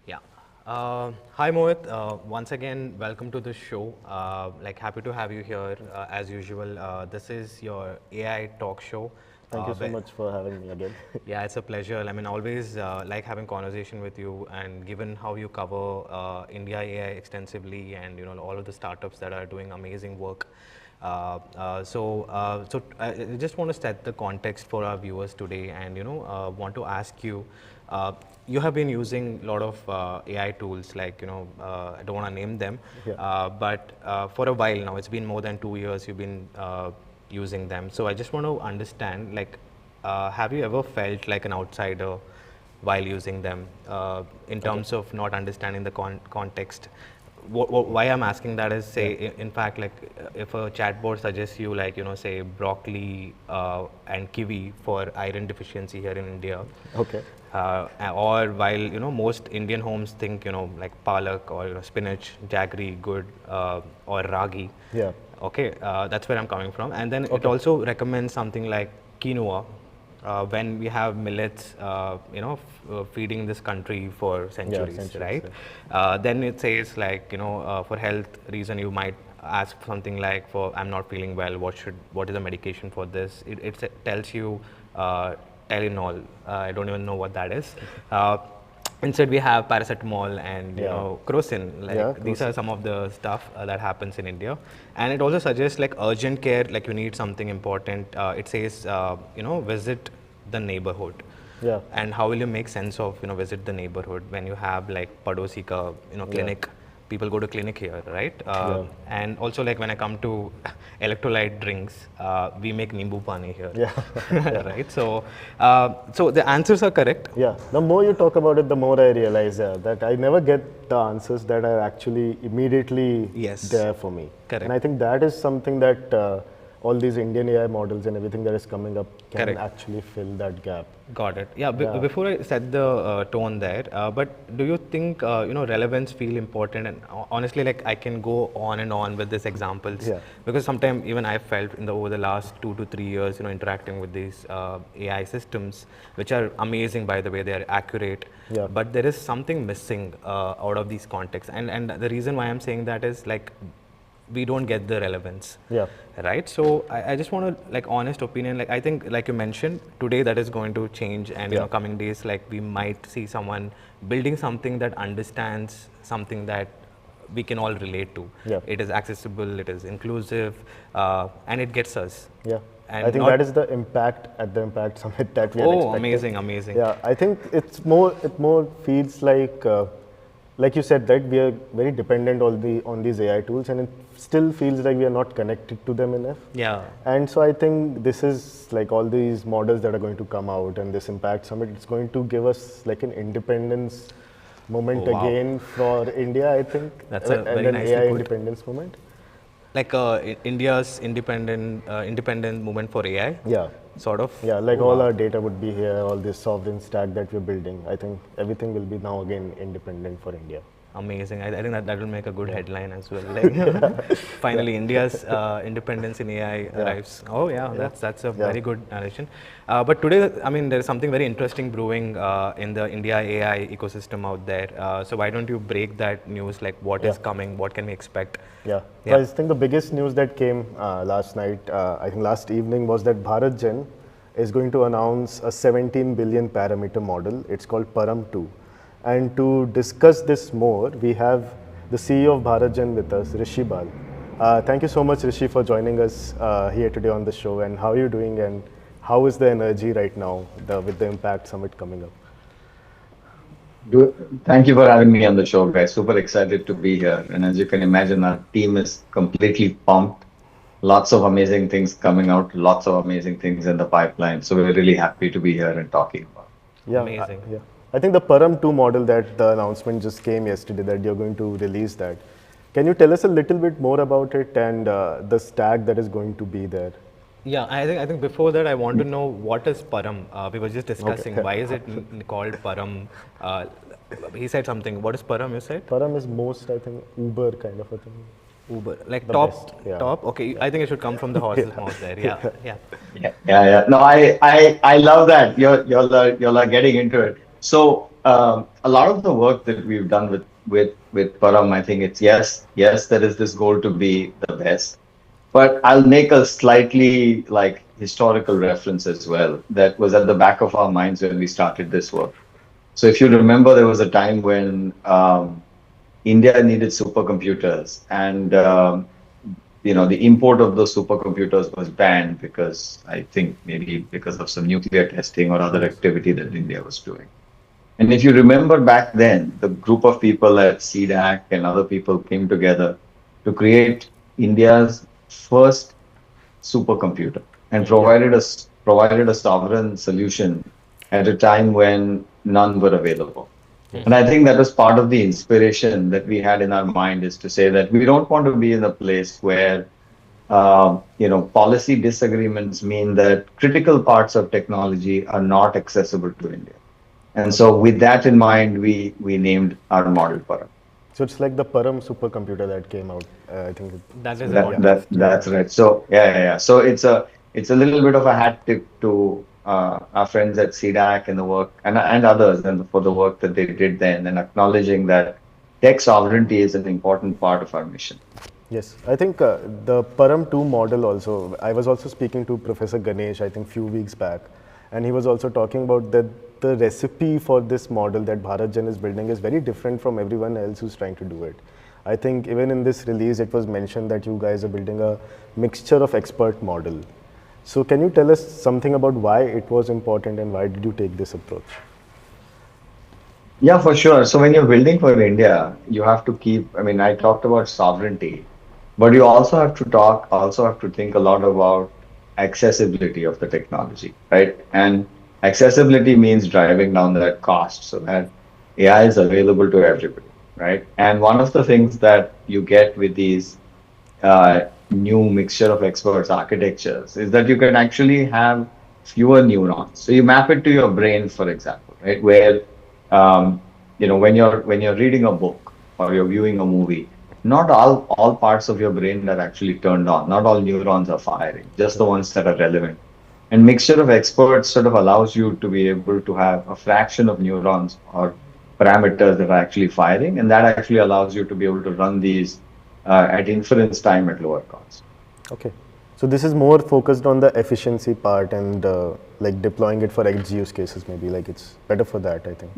Yeah. Hi Mohit. Once again, welcome to the show. Happy to have you here as usual. This is your AI talk show. Thank you so much for having me again. Yeah, it's a pleasure. I mean, always like having conversation with you, and given how you cover India AI extensively, and all of the startups that are doing amazing work. So I just want to set the context for our viewers today, and want to ask you. You have been using a lot of AI tools, like I don't want to name them, Yeah. but for a while now, it's been more than 2 years you've been using them. So I just want to understand, like, have you ever felt like an outsider while using them in terms of not understanding the context? Why I'm asking that is, say, in fact, like if a chatbot suggests you, like, say broccoli and kiwi for iron deficiency here in India. Okay. Or while most Indian homes think like palak or spinach, jaggery, good, or ragi. Yeah. Okay, that's where I'm coming from. And then it also recommends something like quinoa when we have millets, feeding this country for centuries, centuries, right? Then it says, like, for health reason, you might ask something like, for I'm not feeling well, what is the medication for this? It tells you Tylenol. I don't even know what that is. Instead, we have paracetamol and crocin. Like these are some of the stuff that happens in India, and it also suggests like urgent care. Like you need something important. It says visit the neighborhood. Yeah. And how will you make sense of visit the neighborhood when you have like padosi ka clinic? People go to clinic here, right? And also, like when I come to electrolyte drinks, we make nimbu pani here, right? So the answers are correct. Yeah. The more you talk about it, the more I realize that I never get the answers that are actually immediately there for me. Correct. And I think that is something that all these Indian AI models and everything that is coming up can actually fill that gap. Got it. Yeah. Before I set the tone there, but do you think relevance feel important? And honestly, like I can go on and on with these examples because sometimes even I felt over the last 2 to 3 years, interacting with these AI systems, which are amazing, by the way, they are accurate. But there is something missing out of these contexts, and the reason why I'm saying that is, like, we don't get the relevance. Right. So I just want to, like, honest opinion. Like I think, like you mentioned today, that is going to change, and coming days, like we might see someone building something that understands something that we can all relate to. It is accessible, it is inclusive, and it gets us. And I think that is the impact at the Impact Summit that we are expecting. Amazing. Yeah, I think it more feels like you said, that we are very dependent on these AI tools, and it still feels like we are not connected to them enough. And so I think this is like all these models that are going to come out, and this Impact Summit, it's going to give us like an independence moment again for India, I think. That's a very nice AI independence moment. Like India's independent movement for AI. Sort of. Like all our data would be here, all this sovereign stack that we're building. I think everything will be now again independent for India. Amazing. I think that will make a good headline as well. Like, finally, India's independence in AI arrives. Oh yeah, that's a very good narration. But today, I mean, there's something very interesting brewing in the India AI ecosystem out there. So why don't you break that news? Like, what is coming? What can we expect? So I think the biggest news that came last night, I think last evening, was that BharatGen is going to announce a 17 billion parameter model. It's called Param2. And to discuss this more, we have the CEO of BharatGen with us, Rishi Bal. Thank you so much, Rishi, for joining us here today on the show. And how are you doing, and how is the energy right now with the Impact Summit coming up? Thank you for having me on the show, guys. Super excited to be here. And as you can imagine, our team is completely pumped. Lots of amazing things coming out, lots of amazing things in the pipeline. So we're really happy to be here and talking about it. Amazing. I think the Param2 model, that the announcement just came yesterday, that you're going to release that. Can you tell us a little bit more about it and the stack that is going to be there? Yeah, I think before that, I want to know, what is Param? We were just discussing why is it called Param? He said something. What is Param, you said? Param is most, I think, Uber kind of a thing. Uber, like top. Okay, I think it should come from the horse's mouth there. No, I love that. You're getting into it. So a lot of the work that we've done with Param, I think it's yes, there is this goal to be the best, but I'll make a slightly like historical reference as well that was at the back of our minds when we started this work. So if you remember, there was a time when India needed supercomputers, and the import of those supercomputers was banned because I think maybe because of some nuclear testing or other Yes. activity that India was doing. And if you remember back then, the group of people at CDAC and other people came together to create India's first supercomputer and Yeah. provided a sovereign solution at a time when none were available. And Yes. I think that was part of the inspiration that we had in our mind is to say that we don't want to be in a place where policy disagreements mean that critical parts of technology are not accessible to India. And Okay. so with that in mind, we named our model Param. So it's like the Param supercomputer that came out. I think That it's is the been, That yeah. that context. that's right. So yeah. So it's a little bit of a hat tip to our friends at CDAC and the work and others and for the work that they did then and acknowledging that tech sovereignty is an important part of our mission. Yes, I think the Param 2 model also, I was also speaking to Professor Ganesh, I think few weeks back, and he was also talking about that the recipe for this model that BharatGen is building is very different from everyone else who's trying to do it. I think even in this release, it was mentioned that you guys are building a mixture of expert model. So can you tell us something about why it was important and why did you take this approach? Yeah, for sure. So when you're building for India, you have to keep, I mean, I talked about sovereignty, but you also have to think a lot about accessibility of the technology, right? And accessibility means driving down that cost so that AI is available to everybody, right? And one of the things that you get with these new mixture of experts architectures is that you can actually have fewer neurons. So you map it to your brain, for example, right? Where when you're reading a book or you're viewing a movie, not all parts of your brain are actually turned on. Not all neurons are firing, just the ones that are relevant. And mixture of experts sort of allows you to be able to have a fraction of neurons or parameters that are actually firing, and that actually allows you to be able to run these at inference time at lower cost. Okay. So this is more focused on the efficiency part and like deploying it for edge use cases maybe, like it's better for that, I think.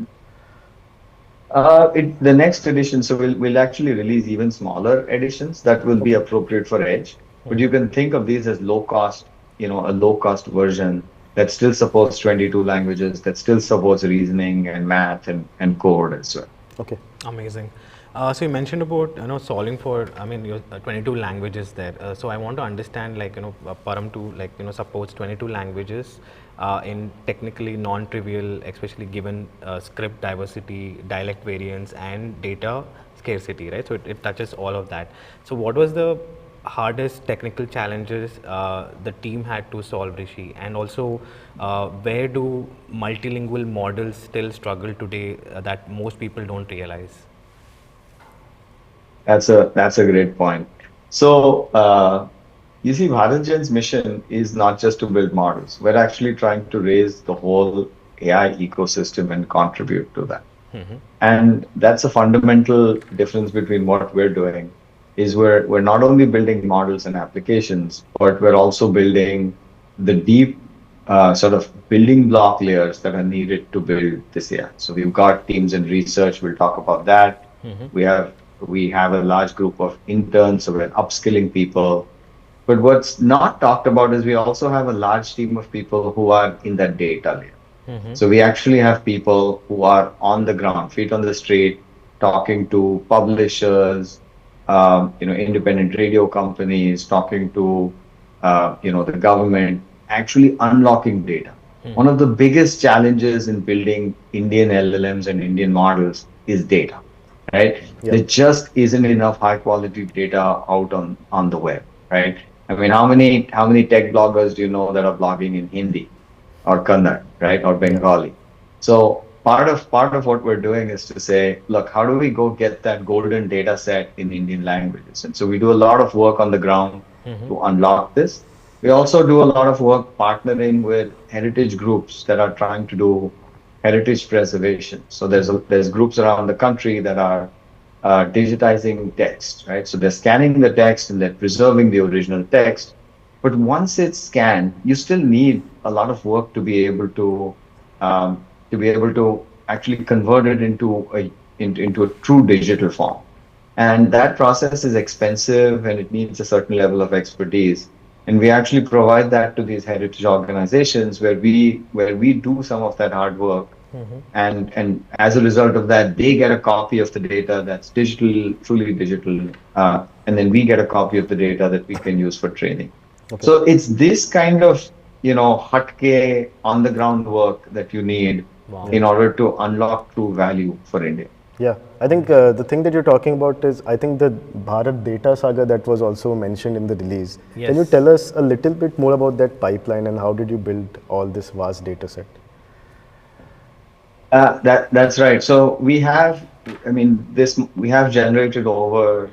The next edition, so we'll actually release even smaller editions that will be Okay. appropriate for Edge. But you can think of these as low cost, a low cost version that still supports 22 languages, that still supports reasoning and math and code as well. Okay. Amazing. So you mentioned about solving for, I mean, your 22 languages there. So I want to understand, like, Param 2 like supports 22 languages in technically non-trivial, especially given script diversity, dialect variance, and data scarcity, right? So it touches all of that. So what was the hardest technical challenges the team had to solve, Rishi, and also where do multilingual models still struggle today that most people don't realize? That's a great point. So you see, BharatGen's mission is not just to build models. We're actually trying to raise the whole AI ecosystem and contribute to that. And that's a fundamental difference between what we're doing is we're not only building models and applications, but we're also building the deep sort of building block layers that are needed to build this AI. So we've got teams in research. We'll talk about that. We have a large group of interns, so we're upskilling people. But what's not talked about is we also have a large team of people who are in that data layer. So we actually have people who are on the ground, feet on the street, talking to publishers, independent radio companies, talking to, the government, actually unlocking data. One of the biggest challenges in building Indian LLMs and Indian models is data, right? Yeah. There just isn't enough high quality data out on the web, right? I mean, how many tech bloggers do you know that are blogging in Hindi or Kannada, right, or Yeah. Bengali? So part of what we're doing is to say, look, how do we go get that golden data set in Indian languages? And so we do a lot of work on the ground to unlock this. We also do a lot of work partnering with heritage groups that are trying to do heritage preservation. So there's groups around the country that are digitizing text, right? So they're scanning the text and they're preserving the original text. But once it's scanned, you still need a lot of work to be able to actually convert it into a true digital form. And that process is expensive and it needs a certain level of expertise. And we actually provide that to these heritage organizations where we do some of that hard work. And as a result of that, they get a copy of the data that's digital, truly digital, and then we get a copy of the data that we can use for training. Okay. So it's this kind of hatke on the ground work that you need Wow. in order to unlock true value for India. Yeah, I think the thing that you're talking about is, I think the Bharat data saga that was also mentioned in the release. Can you Yes. tell us a little bit more about that pipeline and how did you build all this vast data set? That's right. So we have generated over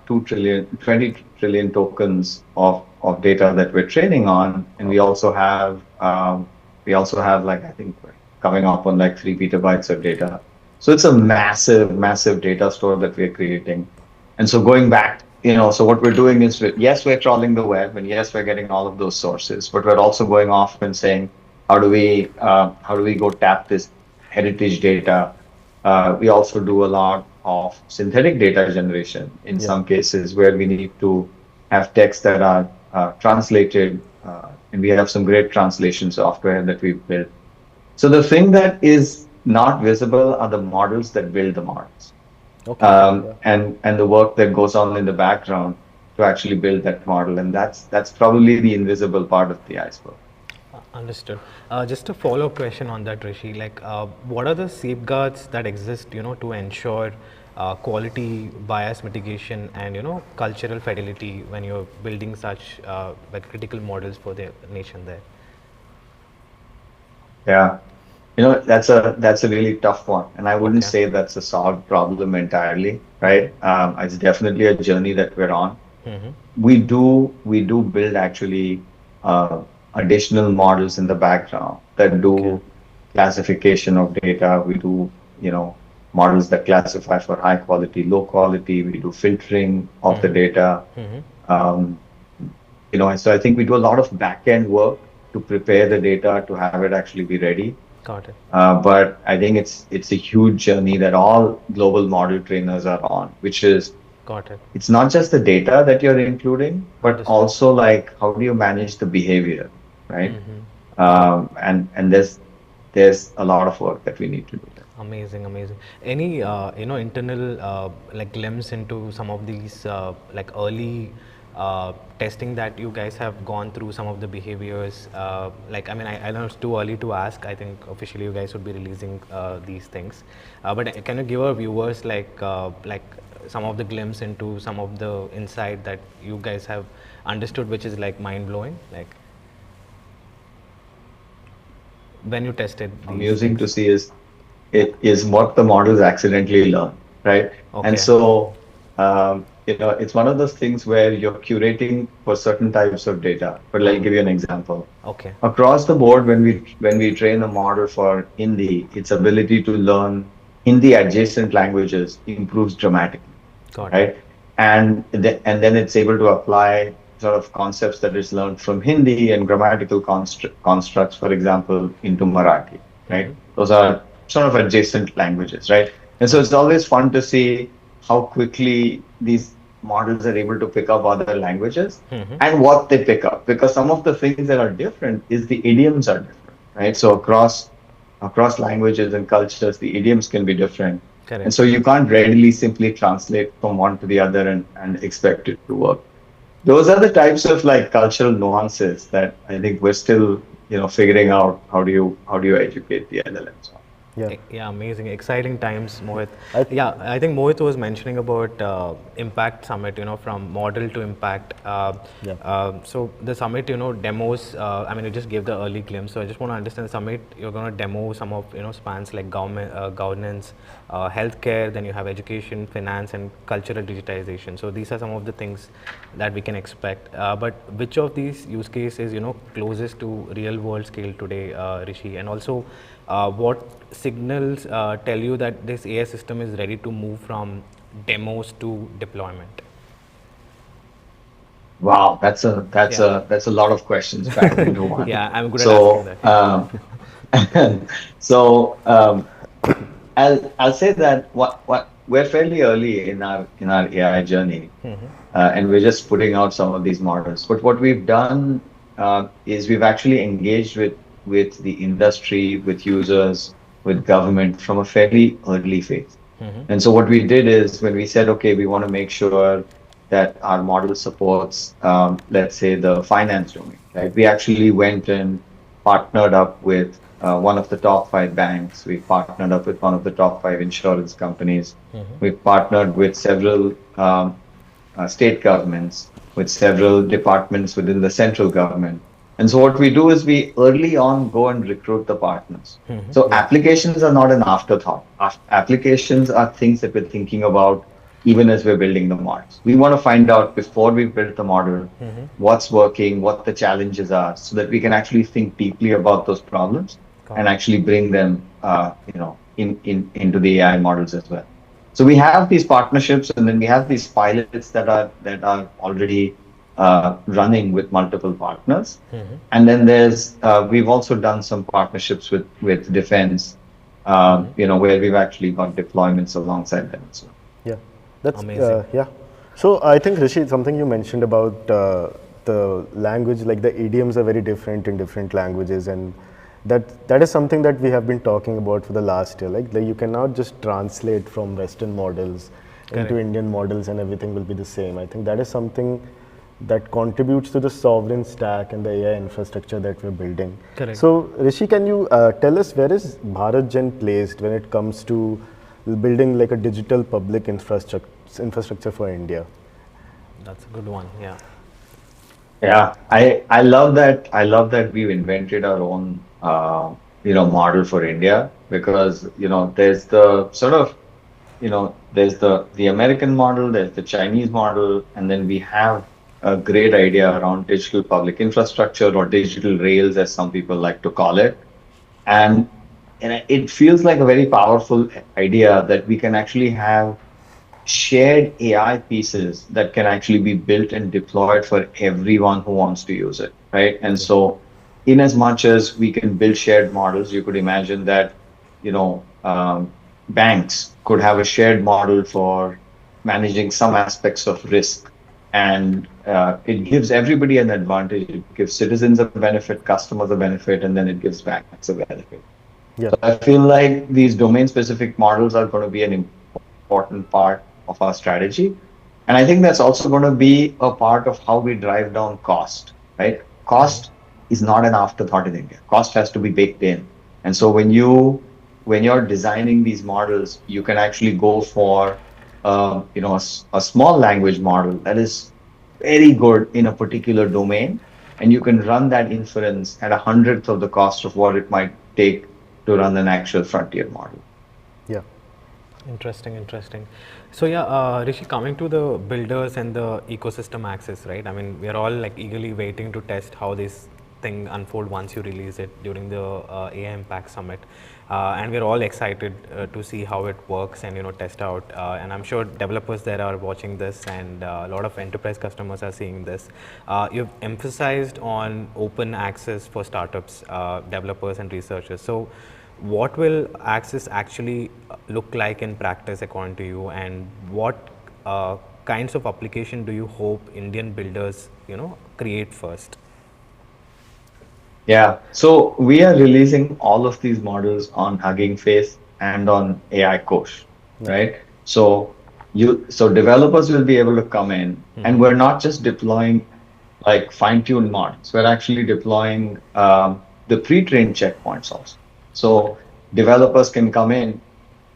20 trillion tokens of data that we're training on, and we also have like, I think we're coming up on like 3 petabytes of data. So it's a massive, massive data store that we're creating. And so going back, so what we're doing is, yes, we're trawling the web, and yes, we're getting all of those sources, but we're also going off and saying, how do we go tap this heritage data? We also do a lot of synthetic data generation in Yeah. some cases where we need to have texts that are translated, and we have some great translation software that we've built. So the thing that is not visible are the models that build the models, Okay. Yeah. and the work that goes on in the background to actually build that model, and that's probably the invisible part of the iceberg. Understood. Just a follow-up question on that, Rishi. Like, what are the safeguards that exist, to ensure quality, bias mitigation, and cultural fidelity when you're building such like critical models for the nation there? Yeah. That's a really tough one, and I wouldn't Okay. say that's a solved problem entirely, right? It's definitely a journey that we're on. We do build actually additional models in the background that Okay. do classification of data. We do, models that classify for high quality, low quality. We do filtering of the data. Um, and so I think we do a lot of back end work to prepare the data to have it actually be ready. Got it. But I think it's a huge journey that all global model trainers are on, which is, Got it. it's not just the data that you're including, but Understood. also like how do you manage the behavior, right? And there's a lot of work that we need to do there. Amazing, amazing. Any internal like glimpse into some of these like early testing that you guys have gone through, some of the behaviors? Like, I mean, I know it's too early to ask. I think officially you guys would be releasing these things. But can you give our viewers like some of the glimpse into some of the insight that you guys have understood, which is like mind blowing, like when you tested these Amusing to things? see is what the models accidentally learn, right? And Okay. so it's one of those things where you're curating for certain types of data. But I'll give you an example. Okay. Across the board, when we train a model for Hindi, its ability to learn Hindi adjacent languages improves dramatically, Got it. right? And then it's able to apply sort of concepts that it's learned from Hindi and grammatical constructs, for example, into Marathi, right? Those are sort of adjacent languages, right? And so it's always fun to see how quickly these models are able to pick up other languages and what they pick up, because some of the things that are different is the idioms are different, right? So across languages and cultures, the idioms can be different. And Correct. so you can't readily simply translate from one to the other and expect it to work. Those are the types of like cultural nuances that I think we're still, figuring out how do you educate the LLMs on. Yeah. Yeah, amazing, exciting times, Mohit. I, Yeah, I think Mohit was mentioning about Impact Summit, from model to impact. Yeah. So the summit, demos. I mean, you just gave the early glimpse. So I just want to understand the summit. You're going to demo some of spans like government, governance, healthcare. Then you have education, finance, and cultural digitization. So these are some of the things that we can expect. But which of these use cases, closest to real world scale today, Rishi? And also, what signals tell you that this AI system is ready to move from demos to deployment? Wow, that's a that's Yeah. a that's a lot of questions packed into one. Yeah, I'm good at asking So that. Yeah. so I'll say that what we're fairly early in our AI journey, and we're just putting out some of these models. But what we've done is we've actually engaged with the industry, with users, with government from a fairly early phase. And so what we did is when we said, okay, we want to make sure that our model supports, let's say, the finance domain, right? We actually went and partnered up with one of the top five banks. We partnered up with one of the top five insurance companies. We've partnered with several state governments, with several departments within the central government. And so what we do is we early on go and recruit the partners. So Yeah. applications are not an afterthought. Applications are things that we're thinking about even as we're building the models. We want to find out before we build the model what's working, what the challenges are, so that we can actually think deeply about those problems Got and it. actually bring them, into the AI models as well. So we have these partnerships, and then we have these pilots that are already running with multiple partners. And then we've also done some partnerships with defense, where we've actually got deployments alongside them as well. Yeah, that's Amazing. yeah. So I think Rishi, something you mentioned about the language, like the idioms are very different in different languages, and that is something that we have been talking about for the last year. Like you cannot just translate from Western models into Correct. Indian models and everything will be the same. I think that is something that contributes to the sovereign stack and the AI infrastructure that we're building. Correct. So Rishi, can you tell us where is BharatGen placed when it comes to building like a digital public infrastructure for India? That's a good one. Yeah. Yeah, I love that. I love that we've invented our own model for India, because there's the sort of there's the American model, there's the Chinese model, and then we have a great idea around digital public infrastructure, or digital rails, as some people like to call it. And it feels like a very powerful idea that we can actually have shared AI pieces that can actually be built and deployed for everyone who wants to use it, right? And so, in as much as we can build shared models, you could imagine that, banks could have a shared model for managing some aspects of risk, and it gives everybody an advantage. It gives citizens a benefit, customers a benefit, and then it gives banks a benefit. Yeah, So I feel like these domain-specific models are going to be an important part of our strategy. And I think that's also going to be a part of how we drive down cost, right? Cost is not an afterthought in India. Cost has to be baked in. And so when you're designing these models, you can actually go for a small language model that is very good in a particular domain, and you can run that inference at a hundredth of the cost of what it might take to run an actual frontier model. yeah, Interesting, interesting. So yeah, Rishi, coming to the builders and the ecosystem access, right? I mean, we are all like eagerly waiting to test how this thing unfold once you release it during the AI Impact Summit, and we're all excited to see how it works and test out. And I'm sure developers there are watching this, and a lot of enterprise customers are seeing this. You've emphasized on open access for startups, developers, and researchers. So what will access actually look like in practice according to you, and what kinds of application do you hope Indian builders create first? Yeah, so we are releasing all of these models on Hugging Face and on AI Coach, okay, right? So developers will be able to come in, and we're not just deploying like fine-tuned models. We're actually deploying the pre-trained checkpoints also. Got it. So developers can come in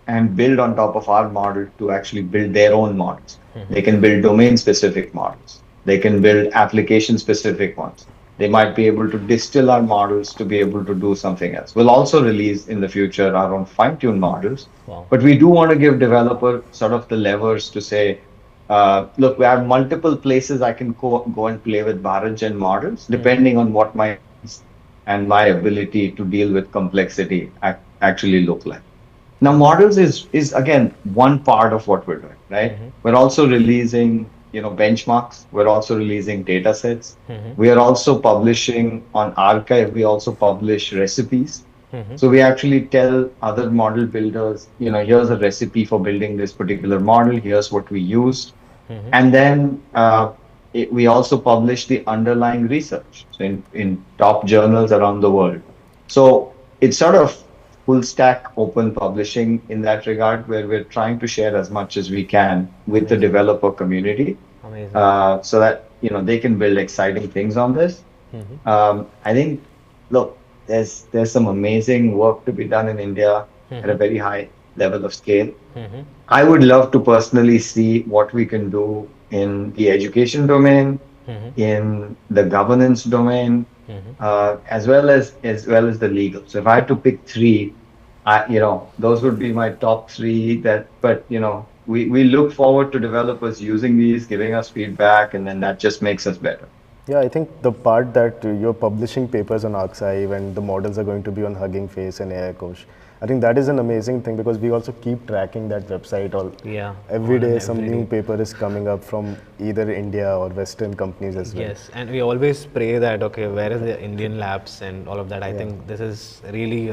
and build on top of our model to actually build their own models. They can build domain-specific models. They can build application-specific ones. They might be able to distill our models to be able to do something else. We'll also release in the future our own fine-tuned models, Wow. but we do want to give developer sort of the levers to say, look, we have multiple places I can go and play with BharatGen models, depending on what my and my ability to deal with complexity actually look like? Now, models is again one part of what we're doing, right? We're also releasing, benchmarks. We're also releasing data sets. We are also publishing on archive. We also publish recipes. So we actually tell other model builders, here's a recipe for building this particular model. Here's what we used. And then we also publish the underlying research, so in top journals around the world. So it's sort of full stack open publishing in that regard, where we're trying to share as much as we can with the developer community, so that they can build exciting things on this. I think, look, there's some amazing work to be done in India at a very high level of scale. I would love to personally see what we can do in the education domain, in the governance domain, as well as the legal. So if I had to pick three, those would be my top three. But we look forward to developers using these, giving us feedback, and then that just makes us better. Yeah, I think the part that you're publishing papers on Archive and the models are going to be on Hugging Face and AI Coach, I think that is an amazing thing, because we also keep tracking that website. Every day some new paper is coming up from either India or Western companies as well. Yes, and we always pray that, okay, where is the Indian labs and all of that. I think this is really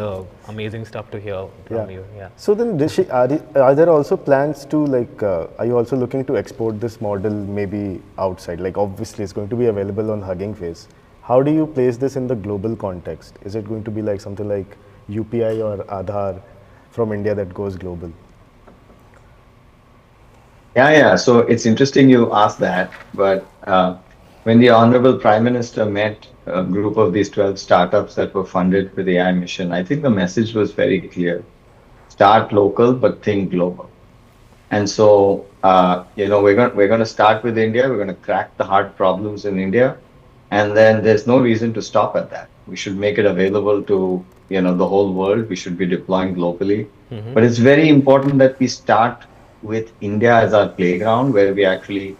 amazing stuff to hear from you. Yeah. So then, Rishi, are there also plans to are you also looking to export this model maybe outside? Like obviously it's going to be available on Hugging Face. How do you place this in the global context? Is it going to be like something like UPI or Aadhaar from India that goes global? Yeah. So it's interesting you asked that, but when the Honorable Prime Minister met a group of these 12 startups that were funded with the AI mission, I think the message was very clear. Start local, but think global. And so, we're going to start with India. We're going to crack the hard problems in India. And then there's no reason to stop at that. We should make it available to the whole world. We should be deploying globally. But it's very important that we start with India as our playground, where we actually,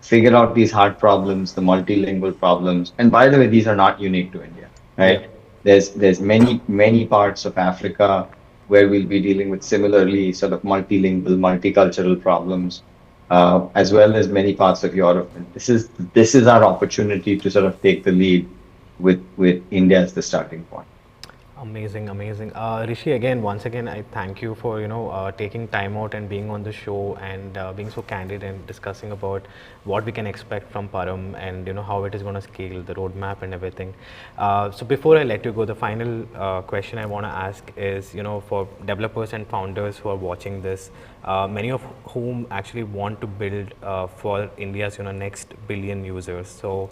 figure out these hard problems, the multilingual problems. And by the way, these are not unique to India, right? There's many parts of Africa where we'll be dealing with similarly sort of multilingual, multicultural problems, as well as many parts of Europe. And this is our opportunity to sort of take the lead with India as the starting point. Amazing. Rishi, once again, I thank you for taking time out and being on the show and being so candid and discussing about what we can expect from Param and how it is going to scale, the roadmap and everything. So before I let you go, the final question I want to ask is, for developers and founders who are watching this, many of whom actually want to build for India's next billion users. So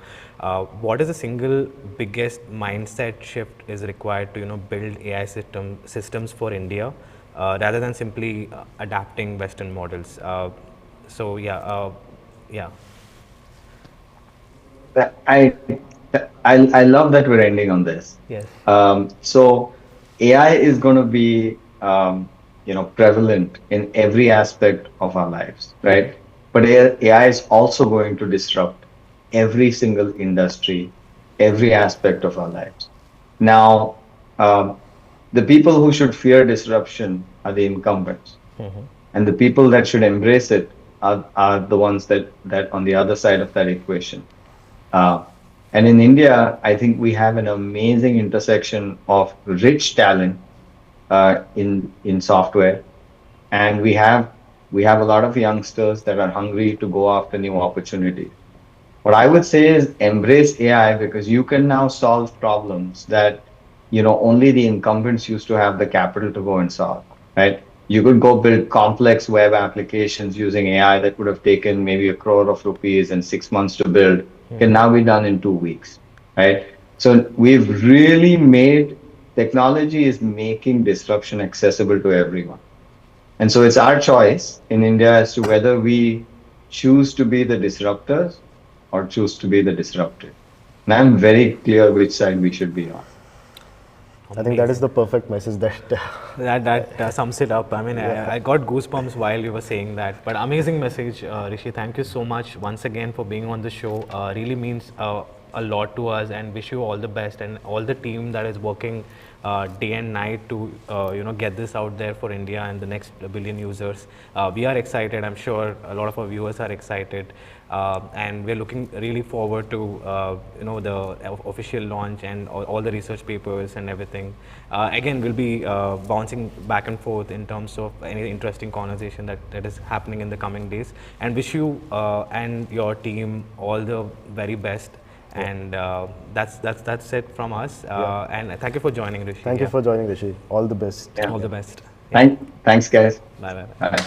what is the single biggest mindset shift is required to build AI systems for India rather than simply adapting Western models? I love that we're ending on this. Yes. So AI is going to be prevalent in every aspect of our lives, right? But AI is also going to disrupt every single industry, every aspect of our lives. Now, the people who should fear disruption are the incumbents, and the people that should embrace it are the ones that on the other side of that equation. And in India, I think we have an amazing intersection of rich talent in software, and we have a lot of youngsters that are hungry to go after new opportunities. What I would say is embrace AI, because you can now solve problems that only the incumbents used to have the capital to go and solve, right? You could go build complex web applications using AI that would have taken maybe ₹1 crore and 6 months to build, can now be done in 2 weeks, right? So we've really made technology is making disruption accessible to everyone. And so it's our choice in India as to whether we choose to be the disruptors or choose to be the disrupted. And I'm very clear which side we should be on. I think that is the perfect message that sums it up. I mean, I got goosebumps while you were saying that. But amazing message, Rishi. Thank you so much once again for being on the show. Really means a a lot to us, and wish you all the best, and all the team that is working day and night to get this out there for India and the next billion users. We are excited. I'm sure a lot of our viewers are excited, and we're looking really forward to the official launch and all the research papers and everything. Again, we'll be bouncing back and forth in terms of any interesting conversation that is happening in the coming days, and wish you and your team all the very best. And that's it from us. And thank you for joining, Rishi. Thank you for joining, Rishi. All the best. All the best. Thanks, guys. Bye. Bye.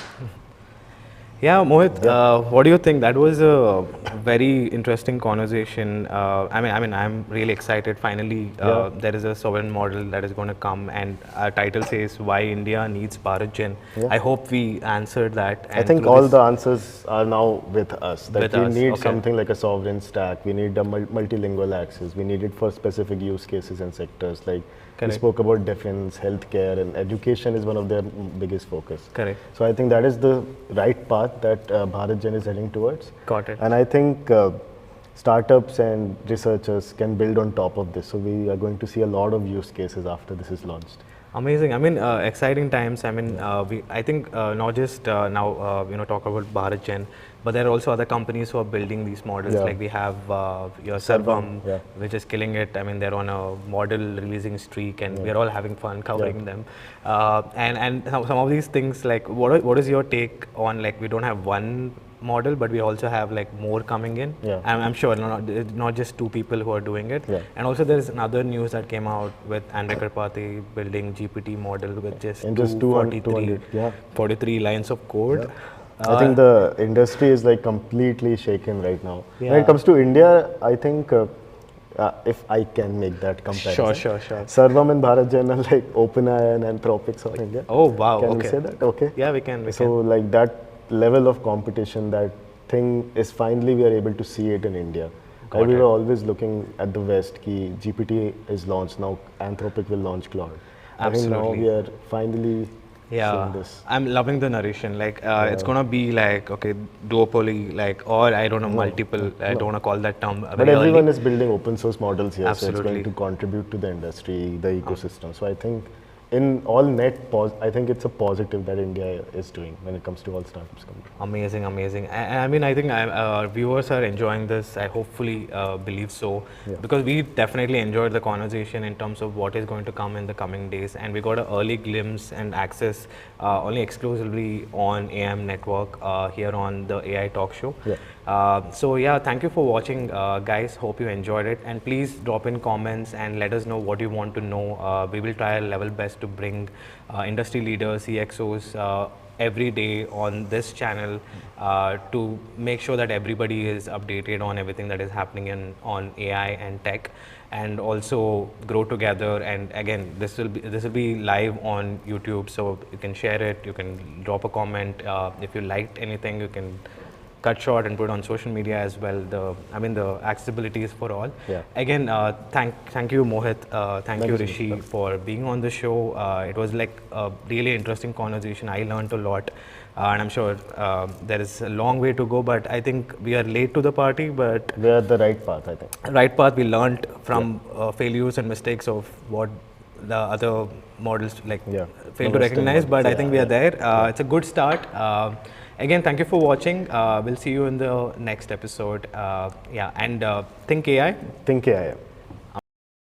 Yeah, Mohit, what do you think? That was a very interesting conversation. I'm really excited. Finally, there is a sovereign model that is going to come, and our title says why India needs BharatGen. I hope we answered that. I think all the answers are now with us. That we need something like a sovereign stack. We need a multilingual access. We need it for specific use cases and sectors. Like we spoke about defense, healthcare, and education is one of their biggest focus. Correct. So I think that is the right path that BharatGen is heading towards. Got it. And I think startups and researchers can build on top of this. So we are going to see a lot of use cases after this is launched. Amazing. Exciting times. I think not just now talk about BharatGen, but there are also other companies who are building these models. Like we have your Sarvam, which is killing it. They're on a model releasing streak, and we're all having fun covering them. And some of these things, like what is your take on, like, we don't have one model, but we also have like more coming in. I'm sure not just two people who are doing it. And also there is another news that came out with Andre Karpathy building GPT model with just 43 lines of code. I think the industry is like completely shaken right now. When it comes to India, I think if I can make that comparison. Sure. Sarvam and BharatGen are like OpenAI and Anthropic of India. Oh wow. Can we say that? Okay. Yeah, we can. So like that level of competition, that thing is finally we are able to see it in India. We were always looking at the West. Ki GPT is launched now. Anthropic will launch Cloud. Absolutely. I think now we are finally seeing this. I'm loving the narration. Like it's gonna be like duopoly, like, or I don't know, multiple. I don't want to call that term. But everyone is building open source models here, Absolutely. so it's going to contribute to the industry, the ecosystem. So I think in all net, I think it's a positive that India is doing when it comes to all startups. Amazing. I think our viewers are enjoying this. I hopefully believe so, because we definitely enjoyed the conversation in terms of what is going to come in the coming days, and we got an early glimpse and access only exclusively on AM network here on the AI Talk Show. Thank you for watching, guys. Hope you enjoyed it, and please drop in comments and let us know what you want to know. We will try our level best to bring industry leaders, CXOs every day on this channel to make sure that everybody is updated on everything that is happening on AI and tech, and also grow together. And again, this will be live on YouTube, so you can share it, you can drop a comment. If you liked anything, you can cut short and put it on social media as well. The accessibility is for all. Again, thank you, Mohit. Thank you, Rishi, for being on the show. It was like a really interesting conversation. I learned a lot, and I'm sure there is a long way to go, but I think we are late to the party, but we are at the right path, I think. Right path. We learned from failures and mistakes of what the other models fail to recognize, but I think we are there. It's a good start. Again, thank you for watching. We'll see you in the next episode. And think AI. Think AI.